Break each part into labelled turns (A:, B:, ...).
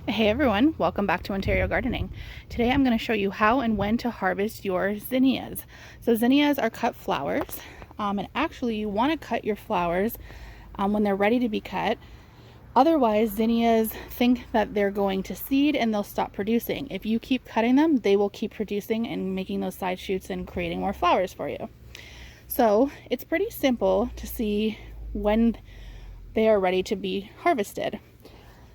A: Hey everyone, welcome back to Ontario Gardening. Today I'm going to show you how and when to harvest your zinnias. So zinnias are cut flowers, and actually you want to cut your flowers when they're ready to be cut. Otherwise, zinnias think that they're going to seed and they'll stop producing. If you keep cutting them, they will keep producing and making those side shoots and creating more flowers for you. So it's pretty simple to see when they are ready to be harvested.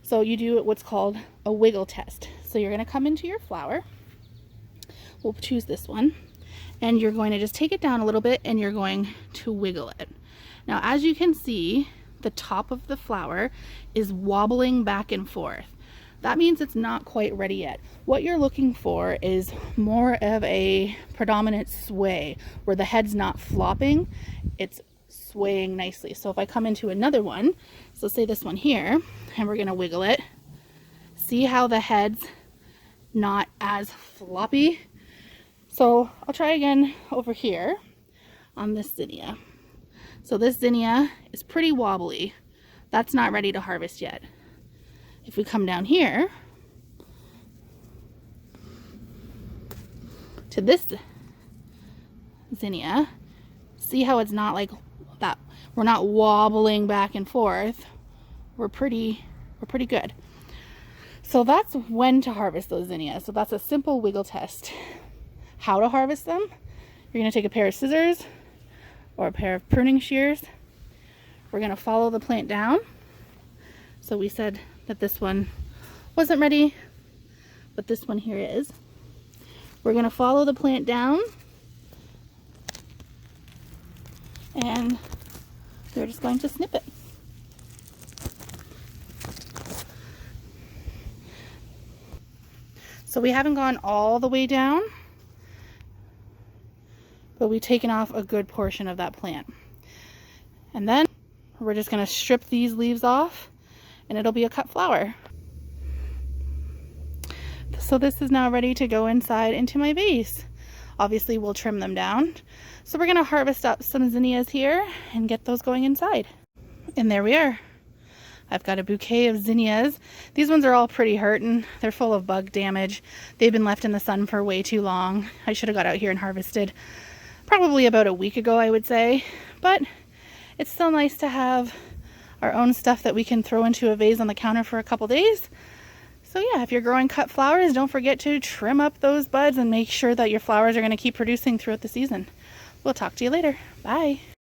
A: So you do what's called a wiggle test. So you're going to come into your flower. We'll choose this one. And you're going to just take it down a little bit and you're going to wiggle it. Now, as you can see, the top of the flower is wobbling back and forth. That means it's not quite ready yet. What you're looking for is more of a predominant sway where the head's not flopping, it's swaying nicely. So if I come into another one, so say this one here, and we're going to wiggle it, see how the head's not as floppy? So I'll try again over here on this zinnia. So this zinnia is pretty wobbly. That's not ready to harvest yet. If we come down here to this zinnia, see how it's not like that. We're not wobbling back and forth. We're pretty good. So that's when to harvest those zinnias. So that's a simple wiggle test. How to harvest them? You're going to take a pair of scissors or a pair of pruning shears. We're going to follow the plant down. So we said that this one wasn't ready, but this one here is. We're going to follow the plant down, and we're just going to snip it. So we haven't gone all the way down, but we've taken off a good portion of that plant. And then we're just going to strip these leaves off and it'll be a cut flower. So this is now ready to go inside into my vase. Obviously we'll trim them down. So we're going to harvest up some zinnias here and get those going inside. And there we are. I've got a bouquet of zinnias. These ones are all pretty hurting. They're full of bug damage. They've been left in the sun for way too long. I should have got out here and harvested probably about a week ago, I would say. But it's still nice to have our own stuff that we can throw into a vase on the counter for a couple days. So yeah, if you're growing cut flowers, don't forget to trim up those buds and make sure that your flowers are going to keep producing throughout the season. We'll talk to you later. Bye.